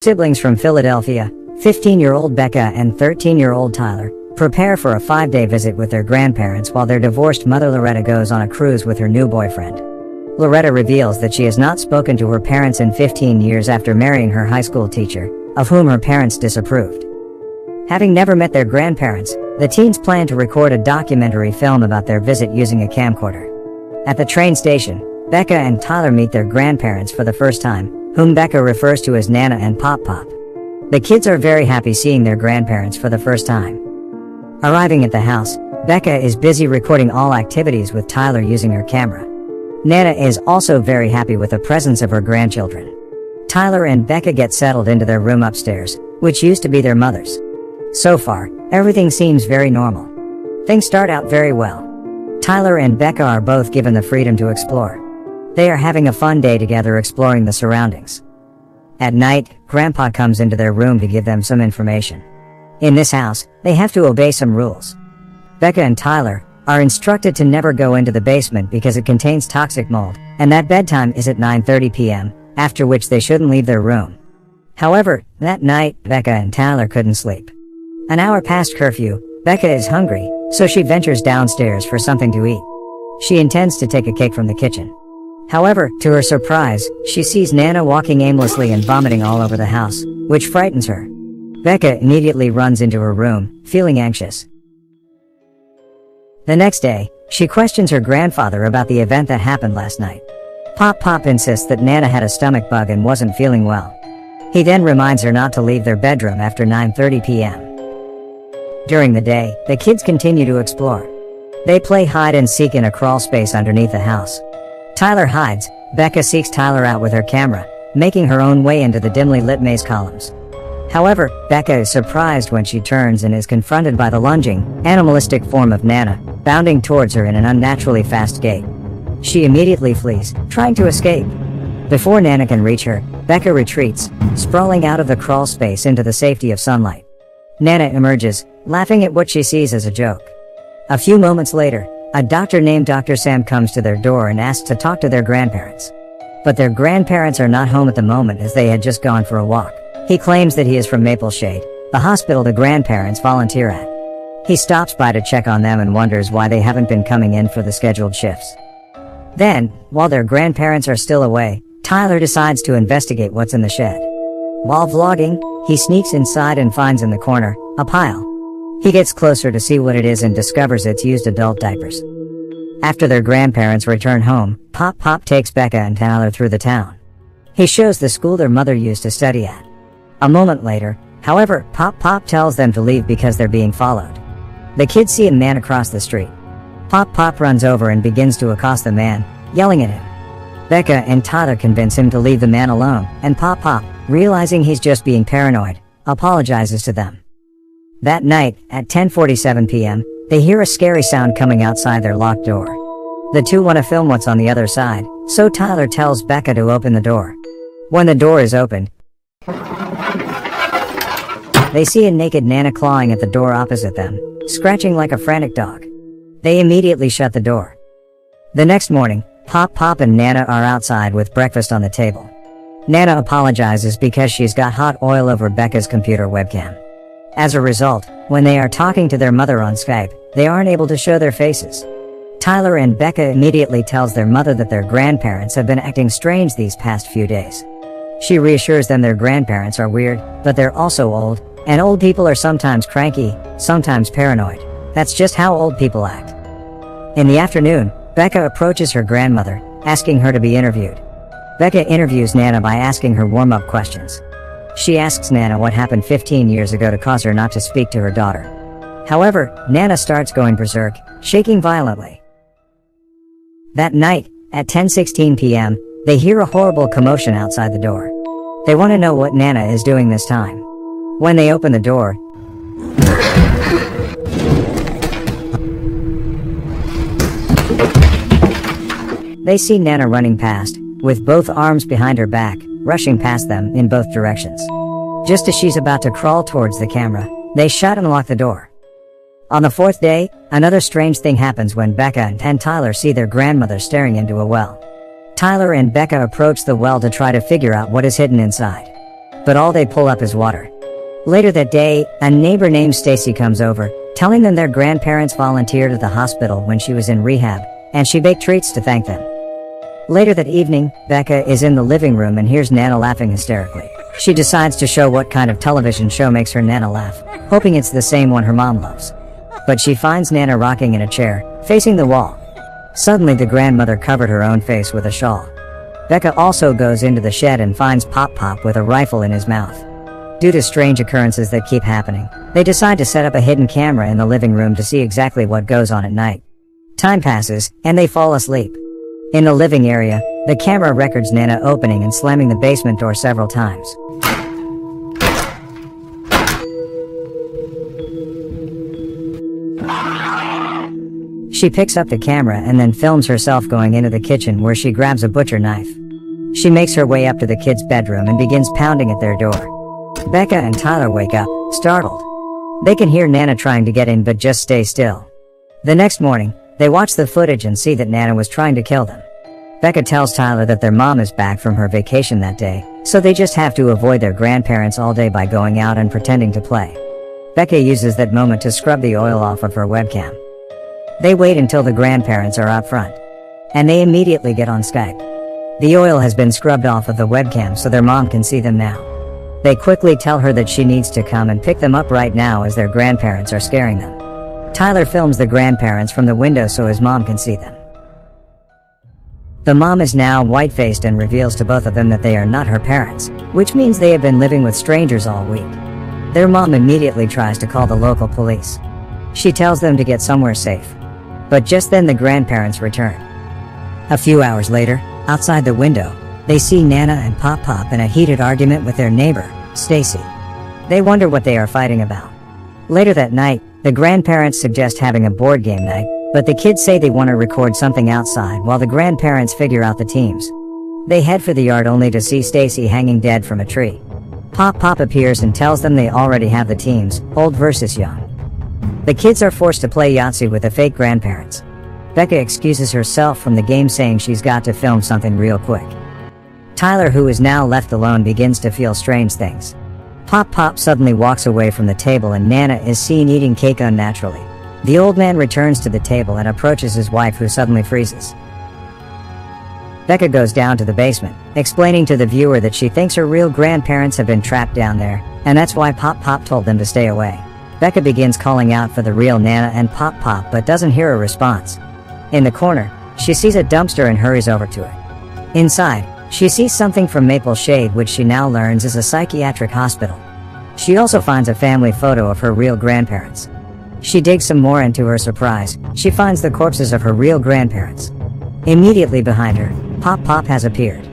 Siblings from Philadelphia, 15-year-old Becca and 13-year-old Tyler, prepare for a 5-day visit with their grandparents while their divorced mother Loretta goes on a cruise with her new boyfriend. Loretta reveals that she has not spoken to her parents in 15 years after marrying her high school teacher, of whom her parents disapproved. Having never met their grandparents, the teens plan to record a documentary film about their visit using a camcorder. At the train station, Becca and Tyler meet their grandparents for the first time, whom Becca refers to as Nana and Pop Pop. The kids are very happy seeing their grandparents for the first time. Arriving at the house, Becca is busy recording all activities with Tyler using her camera. Nana is also very happy with the presence of her grandchildren. Tyler and Becca get settled into their room upstairs, which used to be their mother's. So far, everything seems very normal. Things start out very well. Tyler and Becca are both given the freedom to explore. They are having a fun day together exploring the surroundings. At night, Grandpa comes into their room to give them some information. In this house, they have to obey some rules. Becca and Tyler are instructed to never go into the basement because it contains toxic mold, and that bedtime is at 9:30 p.m., after which they shouldn't leave their room. However, that night, Becca and Tyler couldn't sleep. An hour past curfew, Becca is hungry, so she ventures downstairs for something to eat. She intends to take a cake from the kitchen. However, to her surprise, she sees Nana walking aimlessly and vomiting all over the house, which frightens her. Becca immediately runs into her room, feeling anxious. The next day, she questions her grandfather about the event that happened last night. Pop Pop insists that Nana had a stomach bug and wasn't feeling well. He then reminds her not to leave their bedroom after 9:30 p.m. During the day, the kids continue to explore. They play hide and seek in a crawl space underneath the house. Tyler hides, Becca seeks Tyler out with her camera, making her own way into the dimly lit maze columns. However, Becca is surprised when she turns and is confronted by the lunging, animalistic form of Nana, bounding towards her in an unnaturally fast gait. She immediately flees, trying to escape. Before Nana can reach her, Becca retreats, sprawling out of the crawl space into the safety of sunlight. Nana emerges, laughing at what she sees as a joke. A few moments later, a doctor named Dr. Sam comes to their door and asks to talk to their grandparents. But their grandparents are not home at the moment as they had just gone for a walk. He claims that he is from Mapleshade, the hospital the grandparents volunteer at. He stops by to check on them and wonders why they haven't been coming in for the scheduled shifts. Then, while their grandparents are still away, Tyler decides to investigate what's in the shed. While vlogging, he sneaks inside and finds in the corner a pile. He gets closer to see what it is and discovers it's used adult diapers. After their grandparents return home, Pop Pop takes Becca and Tyler through the town. He shows the school their mother used to study at. A moment later, however, Pop Pop tells them to leave because they're being followed. The kids see a man across the street. Pop Pop runs over and begins to accost the man, yelling at him. Becca and Tyler convince him to leave the man alone, and Pop Pop, realizing he's just being paranoid, apologizes to them. That night, at 10:47 p.m., they hear a scary sound coming outside their locked door. The two want to film what's on the other side, so Tyler tells Becca to open the door. When the door is opened, they see a naked Nana clawing at the door opposite them, scratching like a frantic dog. They immediately shut the door. The next morning, Pop Pop and Nana are outside with breakfast on the table. Nana apologizes because she's got hot oil over Becca's computer webcam. As a result, when they are talking to their mother on Skype, they aren't able to show their faces. Tyler and Becca immediately tells their mother that their grandparents have been acting strange these past few days. She reassures them their grandparents are weird, but they're also old, and old people are sometimes cranky, sometimes paranoid. That's just how old people act. In the afternoon, Becca approaches her grandmother, asking her to be interviewed. Becca interviews Nana by asking her warm-up questions. She asks Nana what happened 15 years ago to cause her not to speak to her daughter. However, Nana starts going berserk, shaking violently. That night, at 10:16 p.m., they hear a horrible commotion outside the door. They want to know what Nana is doing this time. When they open the door, they see Nana running past, with both arms behind her back, rushing past them in both directions. Just as she's about to crawl towards the camera, they shut and lock the door. On the fourth day, another strange thing happens when Becca and Tyler see their grandmother staring into a well. Tyler and Becca approach the well to try to figure out what is hidden inside. but all they pull up is water. Later that day, a neighbor named Stacy comes over, telling them their grandparents volunteered at the hospital when she was in rehab, and she baked treats to thank them. Later that evening, Becca is in the living room and hears Nana laughing hysterically. She decides to show what kind of television show makes her Nana laugh, hoping it's the same one her mom loves. But she finds Nana rocking in a chair, facing the wall. Suddenly the grandmother covered her own face with a shawl. Becca also goes into the shed and finds Pop Pop with a rifle in his mouth. Due to strange occurrences that keep happening, they decide to set up a hidden camera in the living room to see exactly what goes on at night. Time passes, and they fall asleep. In the living area, the camera records Nana opening and slamming the basement door several times. She picks up the camera and then films herself going into the kitchen where she grabs a butcher knife. She makes her way up to the kids' bedroom and begins pounding at their door. Becca and Tyler wake up, startled. They can hear Nana trying to get in but just stay still. The next morning, they watch the footage and see that Nana was trying to kill them. Becca tells Tyler that their mom is back from her vacation that day, so they just have to avoid their grandparents all day by going out and pretending to play. Becca uses that moment to scrub the oil off of her webcam. They wait until the grandparents are out front, and they immediately get on Skype. The oil has been scrubbed off of the webcam so their mom can see them now. They quickly tell her that she needs to come and pick them up right now as their grandparents are scaring them. Tyler films the grandparents from the window so his mom can see them. The mom is now white-faced and reveals to both of them that they are not her parents, which means they have been living with strangers all week. Their mom immediately tries to call the local police. She tells them to get somewhere safe. But just then the grandparents return. A few hours later, outside the window, they see Nana and Pop Pop in a heated argument with their neighbor, Stacy. They wonder what they are fighting about. Later that night, the grandparents suggest having a board game night, but the kids say they want to record something outside while the grandparents figure out the teams. They head for the yard only to see Stacy hanging dead from a tree. Pop Pop appears and tells them they already have the teams, old versus young. The kids are forced to play Yahtzee with the fake grandparents. Becca excuses herself from the game saying she's got to film something real quick. Tyler, who is now left alone, begins to feel strange things. Pop Pop suddenly walks away from the table and Nana is seen eating cake unnaturally. The old man returns to the table and approaches his wife, who suddenly freezes. Becca goes down to the basement, explaining to the viewer that she thinks her real grandparents have been trapped down there, and that's why Pop Pop told them to stay away. Becca begins calling out for the real Nana and Pop Pop but doesn't hear a response. In the corner, she sees a dumpster and hurries over to it. Inside, she sees something from Maple Shade, which she now learns is a psychiatric hospital. She also finds a family photo of her real grandparents. She digs some more and to her surprise, she finds the corpses of her real grandparents. Immediately behind her, Pop Pop has appeared.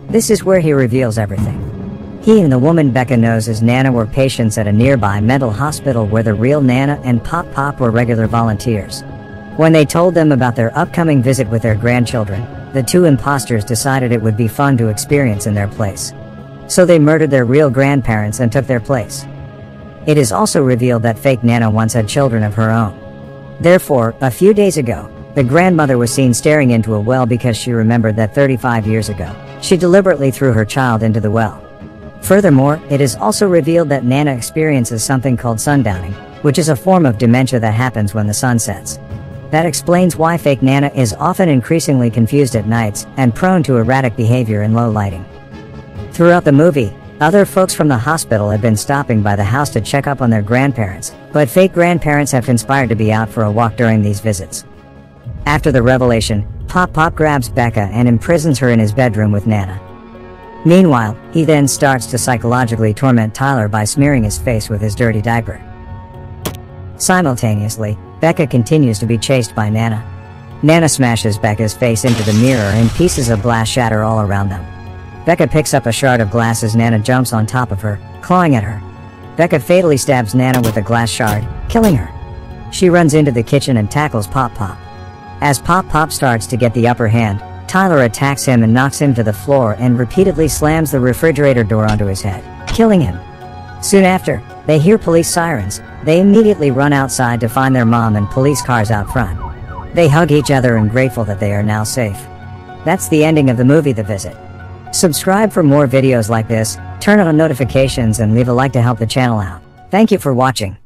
This is where he reveals everything. He and the woman Becca knows as Nana were patients at a nearby mental hospital where the real Nana and Pop Pop were regular volunteers. When they told them about their upcoming visit with their grandchildren, the two imposters decided it would be fun to experience in their place. So they murdered their real grandparents and took their place. It is also revealed that fake Nana once had children of her own. Therefore, a few days ago, the grandmother was seen staring into a well because she remembered that 35 years ago, she deliberately threw her child into the well. Furthermore, it is also revealed that Nana experiences something called sundowning, which is a form of dementia that happens when the sun sets. That explains why fake Nana is often increasingly confused at nights and prone to erratic behavior in low lighting. Throughout the movie, other folks from the hospital have been stopping by the house to check up on their grandparents, but fake grandparents have conspired to be out for a walk during these visits. After the revelation, Pop Pop grabs Becca and imprisons her in his bedroom with Nana. Meanwhile, he then starts to psychologically torment Tyler by smearing his face with his dirty diaper. Simultaneously, Becca continues to be chased by Nana. Nana smashes Becca's face into the mirror and pieces of glass shatter all around them. Becca picks up a shard of glass as Nana jumps on top of her, clawing at her. Becca fatally stabs Nana with a glass shard, killing her. She runs into the kitchen and tackles Pop Pop. As Pop Pop starts to get the upper hand, Tyler attacks him and knocks him to the floor and repeatedly slams the refrigerator door onto his head, killing him. Soon after, they hear police sirens. They immediately run outside to find their mom and police cars out front. They hug each other and grateful that they are now safe. That's the ending of the movie The Visit. Subscribe for more videos like this. Turn on notifications and leave a like to help the channel out. Thank you for watching.